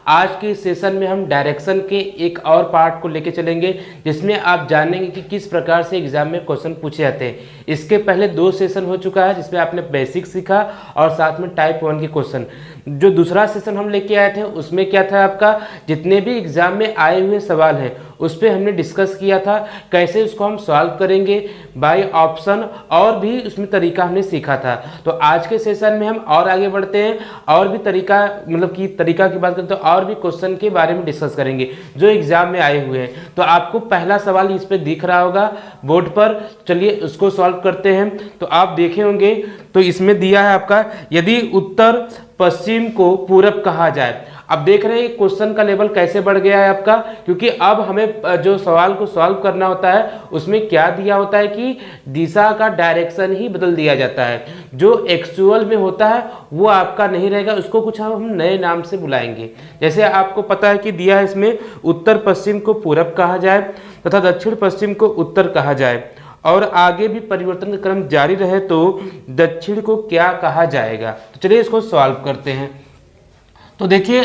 आज के सेशन में हम डायरेक्शन के एक और पार्ट को लेके चलेंगे, जिसमें आप जानेंगे कि किस प्रकार से एग्जाम में क्वेश्चन पूछे जाते हैं। इसके पहले 2 सेशन हो चुका है, जिसमें आपने बेसिक सीखा और साथ में टाइप 1 के क्वेश्चन। जो दूसरा सेशन हम लेके आए थे उसमें क्या था, आपका जितने भी एग्जाम में आए हुए सवाल हैं उस पर हमने डिस्कस किया था, कैसे उसको हम सॉल्व करेंगे बाय ऑप्शन, और भी उसमें तरीका हमने सीखा था। तो आज के सेशन में हम और आगे बढ़ते हैं, और भी तरीका मतलब कि तरीका की बात करते हैं, और भी क्वेश्चन के बारे में डिस्कस करेंगे जो एग्जाम में आए हुए हैं। तो आपको पहला सवाल इस पे दिख रहा होगा बोर्ड पर, चलिए उसको सॉल्व करते हैं। तो आप देखे होंगे, तो इसमें दिया है आपका, यदि उत्तर पश्चिम को पूरब कहा जाए। अब देख रहे हैं क्वेश्चन का लेवल कैसे बढ़ गया है आपका, क्योंकि अब हमें जो सवाल को सॉल्व करना होता है उसमें क्या दिया होता है कि दिशा का डायरेक्शन ही बदल दिया जाता है। जो एक्चुअल में होता है वो आपका नहीं रहेगा, उसको कुछ हम नए नाम से बुलाएंगे। जैसे आपको पता है कि दिया है इसमें, उत्तर पश्चिम को पूरब कहा जाए तथा दक्षिण पश्चिम को उत्तर कहा जाए, और आगे भी परिवर्तन का क्रम जारी रहे तो दक्षिण को क्या कहा जाएगा। तो चलिए इसको सॉल्व करते हैं। तो देखिए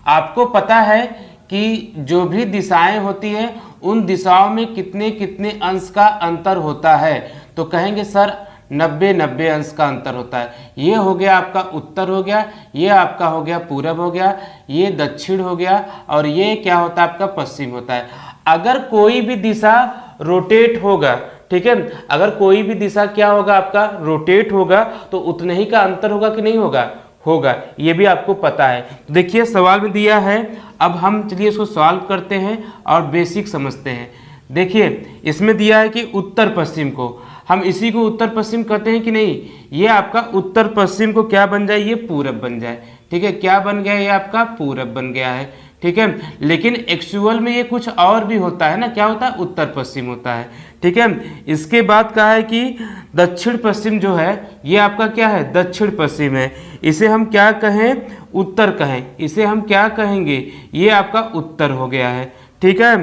आपको पता है कि जो भी दिशाएं होती हैं उन दिशाओं में कितने कितने अंश का अंतर होता है। तो कहेंगे सर 90-90 अंश का अंतर होता है। ये हो गया आपका उत्तर हो गया, ये आपका हो गया पूरब हो गया, ये दक्षिण हो गया, और ये क्या होता है आपका पश्चिम होता है। अगर कोई भी दिशा रोटेट होगा, ठीक है, अगर कोई भी दिशा क्या होगा आपका रोटेट होगा, तो उतने ही का अंतर होगा कि नहीं होगा, होगा। ये भी आपको पता है। तो देखिए सवाल में दिया है, अब हम चलिए इसको सॉल्व करते हैं और बेसिक समझते हैं। देखिए इसमें दिया है कि उत्तर पश्चिम को, हम इसी को उत्तर पश्चिम कहते हैं कि नहीं, ये आपका उत्तर पश्चिम को क्या बन जाए, ये पूरब बन जाए। ठीक है, क्या बन गया, ये आपका पूरब बन गया है। ठीक है, लेकिन एक्चुअल में ये कुछ और भी होता है ना, क्या होता है, उत्तर पश्चिम होता है। ठीक है, इसके बाद कहा है कि दक्षिण पश्चिम जो है ये आपका क्या है, दक्षिण पश्चिम है। इसे हम क्या कहें, उत्तर कहें, इसे हम क्या कहेंगे, ये आपका उत्तर हो गया है। ठीक है,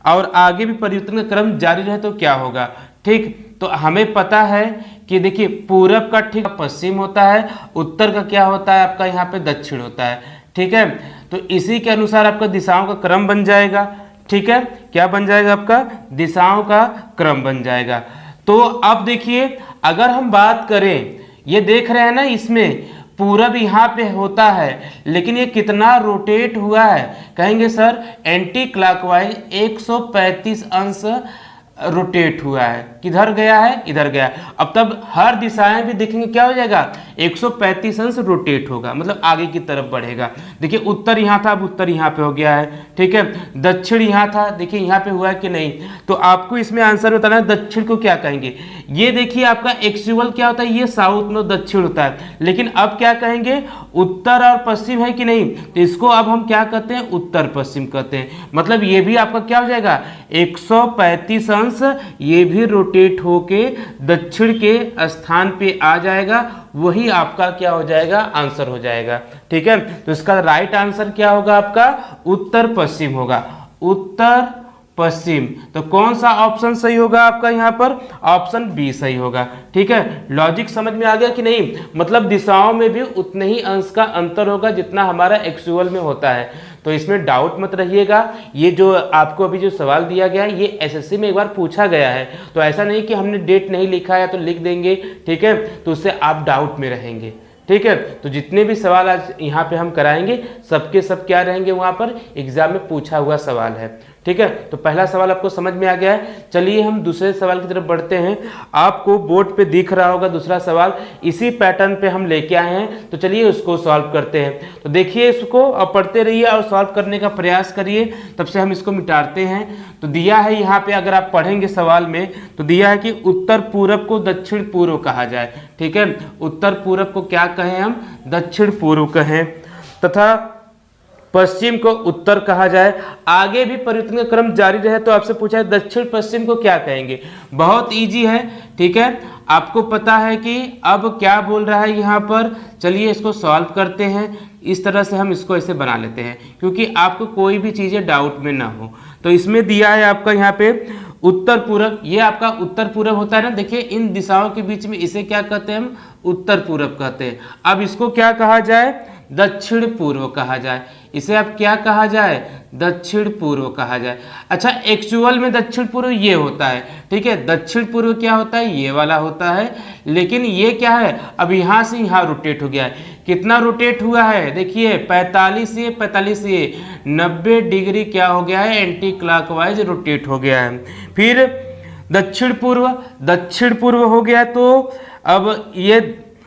और आगे भी परिवर्तन का क्रम जारी रहे तो क्या होगा। ठीक, तो हमें पता है कि देखिए पूरब का ठीक पश्चिम होता है, उत्तर का क्या होता है आपका यहाँ पे दक्षिण होता है। ठीक है, तो इसी के अनुसार आपका दिशाओं का क्रम बन जाएगा। ठीक है, क्या बन जाएगा आपका, दिशाओं का क्रम बन जाएगा। तो अब देखिए अगर हम बात करें, ये देख रहे हैं ना, इसमें पूरब यहाँ पे होता है, लेकिन ये कितना रोटेट हुआ है, कहेंगे सर एंटी क्लॉकवाइज 135 अंश रोटेट हुआ है। किधर गया है, इधर गया है। अब तब हर दिशाएं भी देखेंगे क्या हो जाएगा, 135 अंश रोटेट होगा, मतलब आगे की तरफ बढ़ेगा। देखिए उत्तर यहाँ था, अब उत्तर यहाँ पे हो गया है। ठीक है, दक्षिण यहाँ था, देखिए यहाँ पे हुआ है कि नहीं। तो आपको इसमें आंसर बताना है दक्षिण को क्या कहेंगे। ये देखिए आपका एक्चुअल क्या होता है, ये साउथ में दक्षिण होता है, लेकिन अब क्या कहेंगे, उत्तर और पश्चिम है कि नहीं, तो इसको अब हम क्या कहते हैं, उत्तर पश्चिम कहते हैं। मतलब ये भी आपका क्या हो जाएगा, 135 अंश ये भी रोटेट होके दक्षिण के स्थान पे आ जाएगा, वही आपका क्या हो जाएगा, आंसर हो जाएगा। ठीक है, तो इसका राइट आंसर क्या होगा आपका, उत्तर पश्चिम होगा, उत्तर पश्चिम। तो कौन सा ऑप्शन सही होगा आपका यहाँ पर, ऑप्शन बी सही होगा। ठीक है, लॉजिक समझ में आ गया कि नहीं, मतलब दिशाओं में भी उतने ही अंश का अंतर होगा जितना हमारा एक्चुअल में होता है। तो इसमें डाउट मत रहिएगा, ये जो आपको अभी जो सवाल दिया गया है ये एसएससी में एक बार पूछा गया है, तो ऐसा नहीं कि हमने डेट नहीं लिखा है तो लिख देंगे। ठीक है, तो उससे आप डाउट में रहेंगे। ठीक है, तो जितने भी सवाल आज यहाँ पे हम कराएंगे सबके सब क्या रहेंगे, वहाँ पर एग्जाम में पूछा हुआ सवाल है। ठीक है, तो पहला सवाल आपको समझ में आ गया है। चलिए हम दूसरे सवाल की तरफ बढ़ते हैं। आपको बोर्ड पे दिख रहा होगा दूसरा सवाल, इसी पैटर्न पे हम लेके आए हैं, तो चलिए उसको सॉल्व करते हैं। तो देखिए इसको और पढ़ते रहिए और सॉल्व करने का प्रयास करिए, तब से हम इसको मिटाते हैं। तो दिया है यहाँ पे, अगर आप पढ़ेंगे सवाल में तो दिया है कि उत्तर पूरब को दक्षिण पूर्व कहा जाए। ठीक है, उत्तर पूरब को क्या कहें हम, दक्षिण पूर्व कहें, तथा पश्चिम को उत्तर कहा जाए। आगे भी परिवर्तन का क्रम जारी रहे तो आपसे पूछा है दक्षिण पश्चिम को क्या कहेंगे। बहुत इजी है। ठीक है, आपको पता है कि अब क्या बोल रहा है यहाँ पर, चलिए इसको सॉल्व करते हैं। इस तरह से हम इसको ऐसे बना लेते हैं क्योंकि आपको कोई भी चीज़ें डाउट में ना हो। तो इसमें दिया है आपका यहाँ पे उत्तर पूरब, ये आपका उत्तर पूरब होता है ना। देखिए इन दिशाओं के बीच में इसे क्या कहते हैं हम, उत्तर पूरब कहते हैं। अब इसको क्या कहा जाए, दक्षिण पूर्व कहा जाए, इसे अब क्या कहा जाए, दक्षिण पूर्व कहा जाए। अच्छा, एक्चुअल में दक्षिण पूर्व ये होता है, ठीक है, दक्षिण पूर्व क्या होता है, ये वाला होता है, लेकिन ये क्या है, अब यहाँ से यहाँ रोटेट हो गया है। कितना रोटेट हुआ है, देखिए 45 ये 45 ये 90 डिग्री क्या हो गया है, एंटी क्लॉकवाइज रोटेट हो गया है। फिर दक्षिण पूर्व हो गया, तो अब ये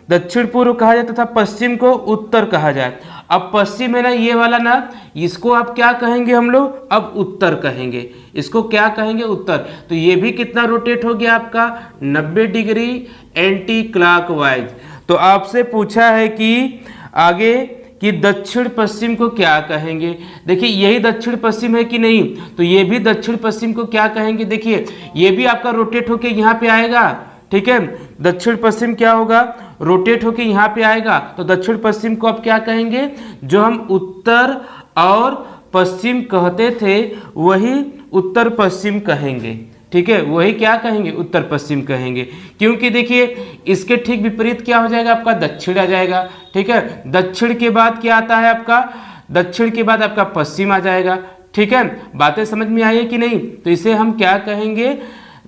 दक्षिण पूर्व कहा जाए तथा पश्चिम को उत्तर कहा जाए। अब पश्चिम है ना ये वाला ना, इसको आप क्या कहेंगे हम लोग, अब उत्तर कहेंगे, इसको क्या कहेंगे, उत्तर। तो ये भी कितना रोटेट हो गया आपका, 90 डिग्री एंटी क्लॉकवाइज। तो आपसे पूछा है कि आगे कि दक्षिण पश्चिम को क्या कहेंगे। देखिए यही दक्षिण पश्चिम है कि नहीं, तो ये भी दक्षिण पश्चिम को क्या कहेंगे। देखिए ये भी आपका रोटेट होके यहाँ पे आएगा, ठीक है, दक्षिण पश्चिम क्या होगा, रोटेट होके यहाँ पे आएगा। तो दक्षिण पश्चिम को आप क्या कहेंगे, जो हम उत्तर और पश्चिम कहते थे वही उत्तर पश्चिम कहेंगे, ठीक है, वही क्या कहेंगे, उत्तर पश्चिम कहेंगे। क्योंकि देखिए इसके ठीक विपरीत क्या हो जाएगा, आपका दक्षिण आ जाएगा, ठीक है, दक्षिण के बाद क्या आता है आपका, दक्षिण के बाद आपका पश्चिम आ जाएगा, ठीक है। बातें समझ में आई है कि नहीं, तो इसे हम क्या कहेंगे,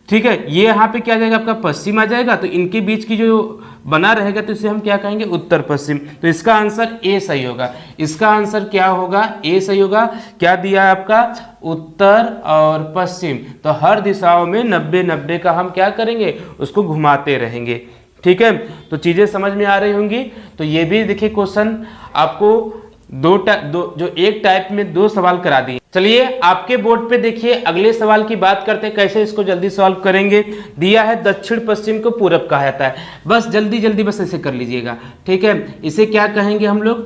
ठीक है, ये यहाँ पे क्या आ जाएगा, आपका पश्चिम आ जाएगा, तो इनके बीच की जो बना रहेगा तो इसे हम क्या कहेंगे, उत्तर पश्चिम। तो इसका आंसर ए सही होगा, इसका आंसर क्या होगा, ए सही होगा। क्या दिया है आपका, उत्तर और पश्चिम, तो हर दिशाओं में 90-90 का हम क्या करेंगे, उसको घुमाते रहेंगे, ठीक है। तो चीजें समझ में आ रही होंगी। तो ये भी देखिए क्वेश्चन आपको जो एक टाइप में 2 सवाल करा दिए। चलिए आपके बोर्ड पे देखिए अगले सवाल की बात करते हैं, कैसे इसको जल्दी सॉल्व करेंगे। दिया है दक्षिण पश्चिम को पूरब कहा जाता है, बस जल्दी जल्दी बस ऐसे कर लीजिएगा, ठीक है। इसे क्या कहेंगे हम लोग,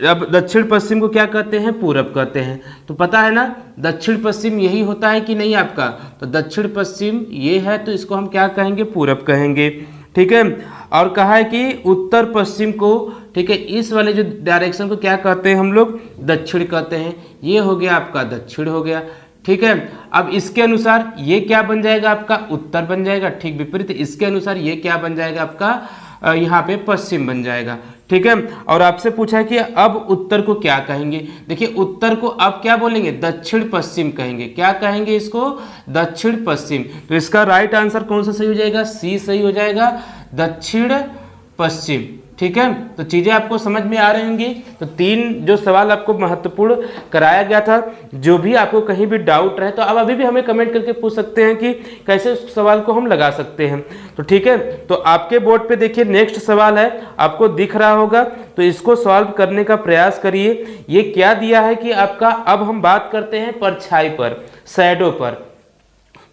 अब दक्षिण पश्चिम को क्या कहते हैं, पूरब कहते हैं। तो पता है ना दक्षिण पश्चिम यही होता है कि नहीं आपका, तो दक्षिण पश्चिम ये है, तो इसको हम क्या कहेंगे, पूरब कहेंगे, ठीक है। और कहा है कि उत्तर पश्चिम को, ठीक है, इस वाले जो डायरेक्शन को क्या कहते हैं हम लोग, दक्षिण कहते हैं। ये हो गया आपका दक्षिण हो गया, ठीक है। अब इसके अनुसार ये क्या बन जाएगा, आपका उत्तर बन जाएगा, ठीक विपरीत इसके अनुसार ये क्या बन जाएगा, आपका यहाँ पे पश्चिम बन जाएगा, ठीक है। और आपसे पूछा है कि अब उत्तर को क्या कहेंगे। देखिए उत्तर को अब क्या बोलेंगे, दक्षिण पश्चिम कहेंगे। क्या कहेंगे इसको, दक्षिण पश्चिम। तो इसका राइट आंसर कौन सा सही हो जाएगा, सी सही हो जाएगा, दक्षिण पश्चिम, ठीक है। तो चीजें आपको समझ में आ रही होंगी। तो 3 जो सवाल आपको महत्वपूर्ण कराया गया था, जो भी आपको कहीं भी डाउट रहे तो आप अभी भी हमें कमेंट करके पूछ सकते हैं कि कैसे उस सवाल को हम लगा सकते हैं। तो ठीक है, तो आपके बोर्ड पे देखिए नेक्स्ट सवाल है, आपको दिख रहा होगा, तो इसको सॉल्व करने का प्रयास करिए। ये क्या दिया है कि आपका, अब हम बात करते हैं परछाई पर, शैडो पर।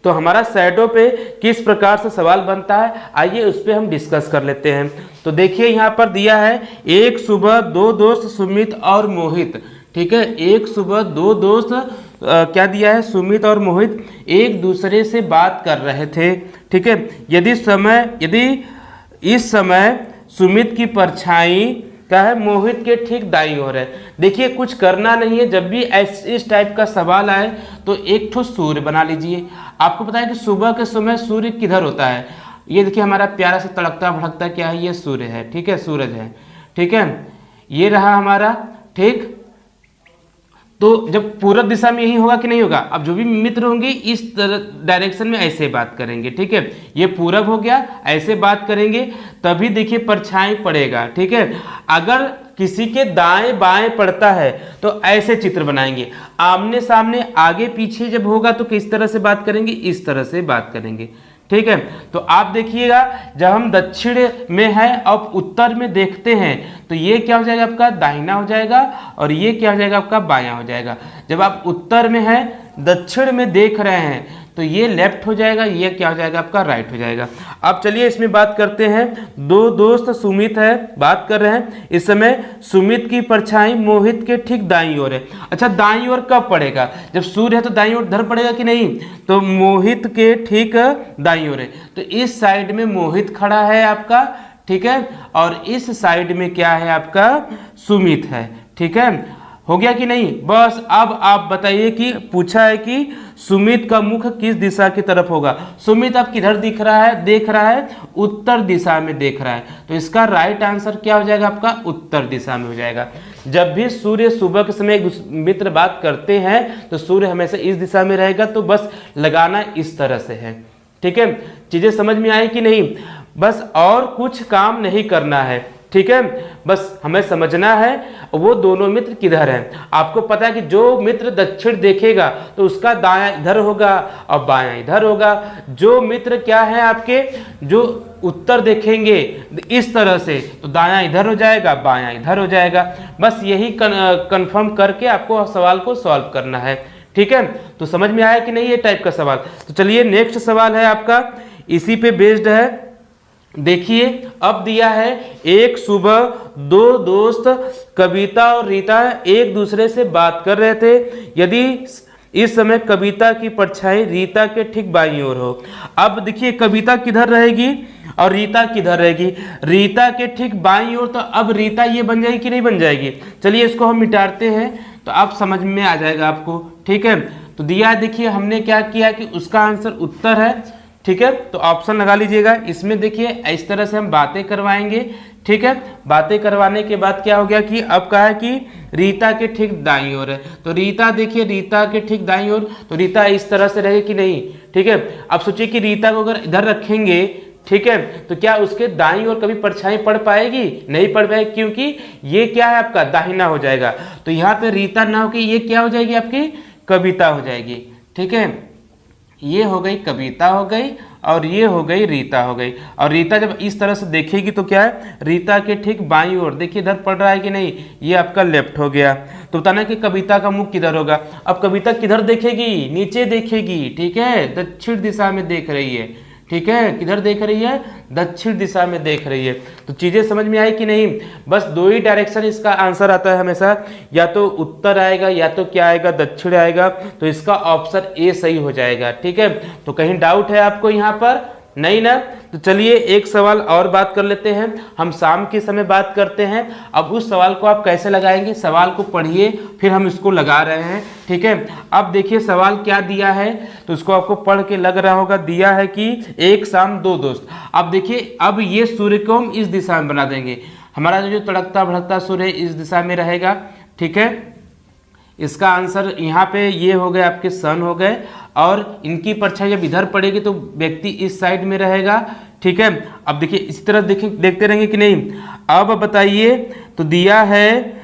तो हमारा शैडो पे किस प्रकार से सवाल बनता है, आइए उस पर हम डिस्कस कर लेते हैं। तो देखिए यहाँ पर दिया है, एक सुबह 2 दोस्त सुमित और मोहित, ठीक है, एक सुबह 2 दोस्त क्या दिया है, सुमित और मोहित एक दूसरे से बात कर रहे थे, ठीक है। यदि इस समय सुमित की परछाई क्या है, मोहित के ठीक दाईं ओर है। देखिए कुछ करना नहीं है, जब भी इस टाइप का सवाल आए तो एक ठो सूर्य बना लीजिए। आपको पता है कि सुबह के समय सूर्य किधर होता है, ये देखिए हमारा प्यारा से तड़कता भड़कता क्या है, ये सूर्य है, ठीक है, सूरज है, ठीक है, ये रहा हमारा, ठीक। तो जब पूरब दिशा में यही होगा कि नहीं होगा, अब जो भी मित्र होंगे इस डायरेक्शन में ऐसे बात करेंगे, ठीक है, ये पूरब हो गया, ऐसे बात करेंगे तभी देखिए परछाई पड़ेगा, ठीक है। अगर किसी के दाएं बाएं पड़ता है तो ऐसे चित्र बनाएंगे, आमने सामने आगे पीछे जब होगा तो किस तरह से बात करेंगे, इस तरह से बात करेंगे, ठीक है। तो आप देखिएगा जब हम दक्षिण में है और उत्तर में देखते हैं तो ये क्या हो जाएगा, आपका दाहिना हो जाएगा, और ये क्या हो जाएगा, आपका बायां हो जाएगा। जब आप उत्तर में है, दक्षिण में देख रहे हैं तो ये लेफ्ट हो जाएगा, ये क्या हो जाएगा, आपका राइट हो जाएगा। अब चलिए इसमें बात करते हैं, 2 दोस्त सुमित है, बात कर रहे हैं, इस समय सुमित की परछाई मोहित के ठीक दाईं ओर है। अच्छा दाईं ओर कब पड़ेगा, जब सूर्य है तो दाईं ओर इधर पड़ेगा कि नहीं, तो मोहित के ठीक दाईं ओर है, तो इस साइड में मोहित खड़ा है आपका, ठीक है, और इस साइड में क्या है, आपका सुमित है, ठीक है। हो गया कि नहीं, बस अब आप बताइए कि पूछा है कि सुमित का मुख किस दिशा की तरफ होगा। सुमित अब किधर दिख रहा है, देख रहा है उत्तर दिशा में देख रहा है, तो इसका राइट आंसर क्या हो जाएगा, आपका उत्तर दिशा में हो जाएगा। जब भी सूर्य सुबह के समय एक मित्र बात करते हैं तो सूर्य हमेशा इस दिशा में रहेगा, तो बस लगाना इस तरह से है। ठीक है, चीजें समझ में आई कि नहीं? बस और कुछ काम नहीं करना है। ठीक है, बस हमें समझना है वो दोनों मित्र किधर हैं। आपको पता है कि जो मित्र दक्षिण देखेगा तो उसका दायां इधर होगा और बायां इधर होगा। जो मित्र क्या है आपके, जो उत्तर देखेंगे इस तरह से, तो दायां इधर हो जाएगा, बायां इधर हो जाएगा। बस यही कंफर्म करके आपको सवाल को सॉल्व करना है। ठीक है, तो समझ में आया कि नहीं ये टाइप का सवाल? तो चलिए नेक्स्ट सवाल है आपका, इसी पे बेस्ड है। देखिए अब दिया है, एक सुबह दो दोस्त कविता और रीता एक दूसरे से बात कर रहे थे। यदि इस समय कविता की परछाई रीता के ठीक बाईं ओर हो। अब देखिए कविता किधर रहेगी और रीता किधर रहेगी? रीता के ठीक बाईं ओर, तो अब रीता ये बन जाएगी कि नहीं बन जाएगी? चलिए इसको हम मिटाते हैं तो आप समझ में आ जाएगा आपको। ठीक है, तो दिया देखिए हमने क्या किया कि उसका आंसर उत्तर है। ठीक है, तो ऑप्शन लगा लीजिएगा। इसमें देखिए इस तरह से हम बातें करवाएंगे। ठीक है, बातें करवाने के बाद क्या हो गया कि अब कहा है कि रीता के ठीक दाईं ओर है, तो रीता देखिए रीता के ठीक दाईं ओर, तो रीता इस तरह से रहेगी कि नहीं? ठीक है, अब सोचिए कि रीता को अगर इधर रखेंगे, ठीक है, तो क्या उसके दाईं ओर कभी परछाई पड़ पाएगी? नहीं पड़ पाएगी, क्योंकि ये क्या है आपका दाहिना हो जाएगा। तो यहाँ पे रीता ना होकर ये क्या हो जाएगी आपकी कविता हो जाएगी। ठीक है, ये हो गई कविता हो गई और ये हो गई रीता हो गई। और रीता जब इस तरह से देखेगी तो क्या है, रीता के ठीक बाईं ओर देखिए इधर पड़ रहा है कि नहीं, ये आपका लेफ्ट हो गया। तो बताना कि कविता का मुख किधर होगा। अब कविता किधर देखेगी? नीचे देखेगी। ठीक है, दक्षिण दिशा में देख रही है। ठीक है, किधर देख रही है? दक्षिण दिशा में देख रही है। तो चीजें समझ में आई कि नहीं? बस दो ही डायरेक्शन इसका आंसर आता है हमेशा, या तो उत्तर आएगा या तो क्या आएगा, दक्षिण आएगा। तो इसका ऑप्शन ए सही हो जाएगा। ठीक है, तो कहीं डाउट है आपको यहाँ पर? नहीं ना? तो चलिए एक सवाल और बात कर लेते हैं। हम शाम के समय बात करते हैं। अब उस सवाल को आप कैसे लगाएंगे, सवाल को पढ़िए फिर हम इसको लगा रहे हैं। ठीक है, अब देखिए सवाल क्या दिया है, तो इसको आपको पढ़ के लग रहा होगा। दिया है कि एक शाम दो दोस्त। अब देखिए अब ये सूर्य को हम इस दिशा में बना देंगे। हमारा जो तड़कता भड़कता सूर्य इस दिशा में रहेगा। ठीक है, इसका आंसर यहाँ पे ये हो गए आपके सन हो गए, और इनकी परछाई जब इधर पड़ेगी तो व्यक्ति इस साइड में रहेगा। ठीक है, अब देखिए इस तरह देखते रहेंगे कि नहीं? अब बताइए, तो दिया है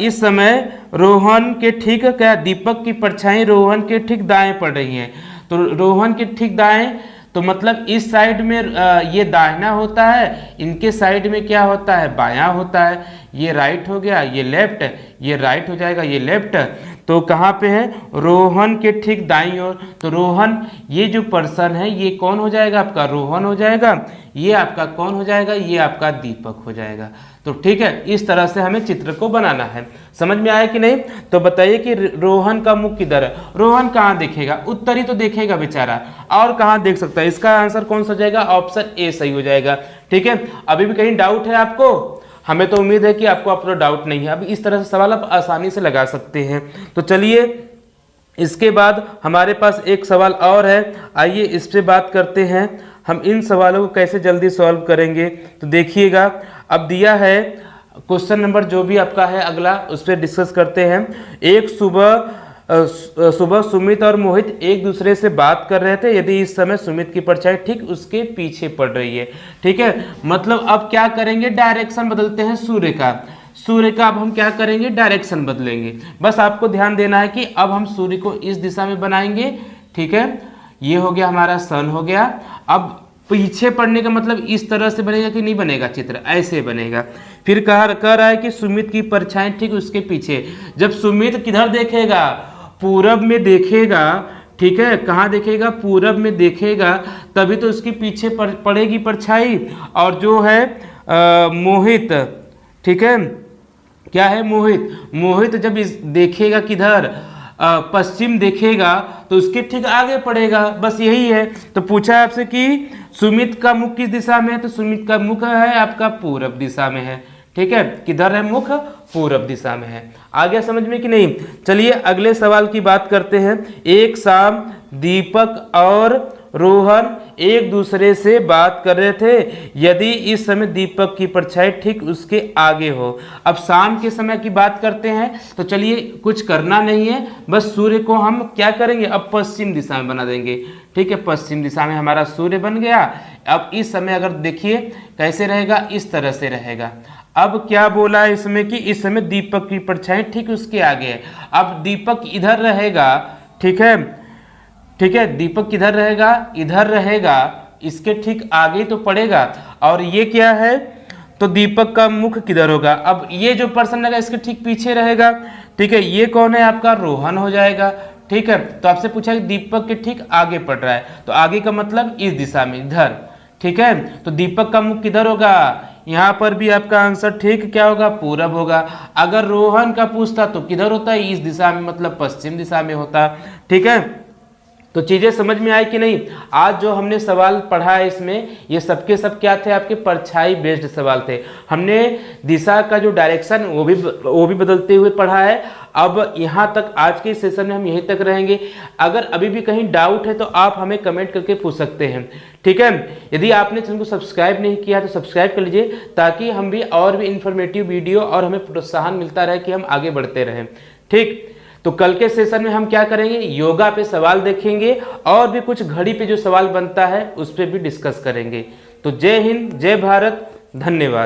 इस समय रोहन के ठीक क्या, दीपक की परछाई रोहन के ठीक दाएं पड़ रही हैं। तो रोहन के ठीक दाएं, तो मतलब इस साइड में ये दाहिना होता है, इनके साइड में क्या होता है, बायां होता है। ये राइट हो गया, ये लेफ्ट, ये राइट हो जाएगा, ये लेफ्ट। तो कहाँ पे है? रोहन के ठीक दाईं ओर। तो रोहन ये जो पर्सन है ये कौन हो जाएगा आपका? रोहन हो जाएगा। ये आपका कौन हो जाएगा? ये आपका दीपक हो जाएगा। तो ठीक है, इस तरह से हमें चित्र को बनाना है। समझ में आया कि नहीं? तो बताइए कि रोहन का मुख किधर है? रोहन कहाँ देखेगा? उत्तर ही तो देखेगा बेचारा, और कहाँ देख सकता है? इसका आंसर कौन सा हो जाएगा? ऑप्शन ए सही हो जाएगा। ठीक है, अभी भी कहीं डाउट है आपको? हमें तो उम्मीद है कि आपको अपना डाउट नहीं है। अब इस तरह से सवाल आप आसानी से लगा सकते हैं। तो चलिए इसके बाद हमारे पास एक सवाल और है, आइए इस पे बात करते हैं। हम इन सवालों को कैसे जल्दी सॉल्व करेंगे, तो देखिएगा अब दिया है क्वेश्चन नंबर जो भी आपका है अगला, उस पर डिस्कस करते हैं। एक सुबह सुमित और मोहित एक दूसरे से बात कर रहे थे। यदि इस समय सुमित की परछाई ठीक उसके पीछे पड़ रही है। ठीक है, मतलब अब क्या करेंगे, डायरेक्शन बदलते हैं सूर्य का। सूर्य का अब हम क्या करेंगे, डायरेक्शन बदलेंगे। बस आपको ध्यान देना है कि अब हम सूर्य को इस दिशा में बनाएंगे। ठीक है, ये हो गया हमारा सन हो गया। अब पीछे पड़ने का मतलब इस तरह से बनेगा कि नहीं बनेगा, चित्र ऐसे बनेगा। फिर कह रहा है कि सुमित की परछाई ठीक उसके पीछे। जब सुमित किधर देखेगा, पूरब में देखेगा। ठीक है, कहाँ देखेगा, पूरब में देखेगा, तभी तो उसके पीछे पड़ेगी परछाई। और जो है मोहित, ठीक है, क्या है मोहित जब इस देखेगा किधर, पश्चिम देखेगा, तो उसके ठीक आगे पड़ेगा। बस यही है। तो पूछा है आपसे कि सुमित का मुख किस दिशा में है, तो सुमित का मुख है आपका पूरब दिशा में है। ठीक है, किधर है मुख, पूरब दिशा में है। आ गया समझ में कि नहीं? चलिए अगले सवाल की बात करते हैं। एक शाम दीपक और रोहन एक दूसरे से बात कर रहे थे यदि इस समय दीपक की परछाई ठीक उसके आगे हो। अब शाम के समय की बात करते हैं, तो चलिए कुछ करना नहीं है, बस सूर्य को हम क्या करेंगे, अब पश्चिम दिशा में बना देंगे। ठीक है, पश्चिम दिशा में हमारा सूर्य बन गया। अब इस समय अगर देखिए कैसे रहेगा, इस तरह से रहेगा। अब क्या बोला है इसमें कि इस समय दीपक की परछाई ठीक उसके आगे है। अब दीपक इधर रहेगा, ठीक है, ठीक है, दीपक किधर रहेगा, इधर रहेगा, इसके ठीक आगे तो पड़ेगा। और ये क्या है, तो दीपक का मुख किधर होगा, अब ये जो पर्सन रहेगा इसके ठीक पीछे रहेगा। ठीक है, ये कौन है, आपका रोहन हो जाएगा। ठीक है, तो आपसे पूछा कि दीपक के ठीक आगे पड़ रहा है, तो आगे का मतलब इस दिशा में, इधर। ठीक है, तो दीपक का मुख किधर होगा, यहाँ पर भी आपका आंसर ठीक क्या होगा, पूरब होगा। अगर रोहन का पूछता तो किधर होता है, इस दिशा में, मतलब पश्चिम दिशा में होता। ठीक है, तो चीजें समझ में आई कि नहीं। आज जो हमने सवाल पढ़ा है इसमें, ये सबके सब क्या थे, आपके परछाई बेस्ड सवाल थे। हमने दिशा का जो डायरेक्शन वो भी बदलते हुए पढ़ा है। अब यहाँ तक आज के सेशन में हम यहीं तक रहेंगे। अगर अभी भी कहीं डाउट है तो आप हमें कमेंट करके पूछ सकते हैं। ठीक है, यदि आपने चैनल को सब्सक्राइब नहीं किया तो सब्सक्राइब कर लीजिए, ताकि हम भी और भी इंफॉर्मेटिव वीडियो और हमें प्रोत्साहन मिलता रहे कि हम आगे बढ़ते रहें। ठीक, तो कल के सेशन में हम क्या करेंगे, योगा पे सवाल देखेंगे और भी कुछ घड़ी पे जो सवाल बनता है उस पर भी डिस्कस करेंगे। तो जय हिंद, जय भारत, धन्यवाद।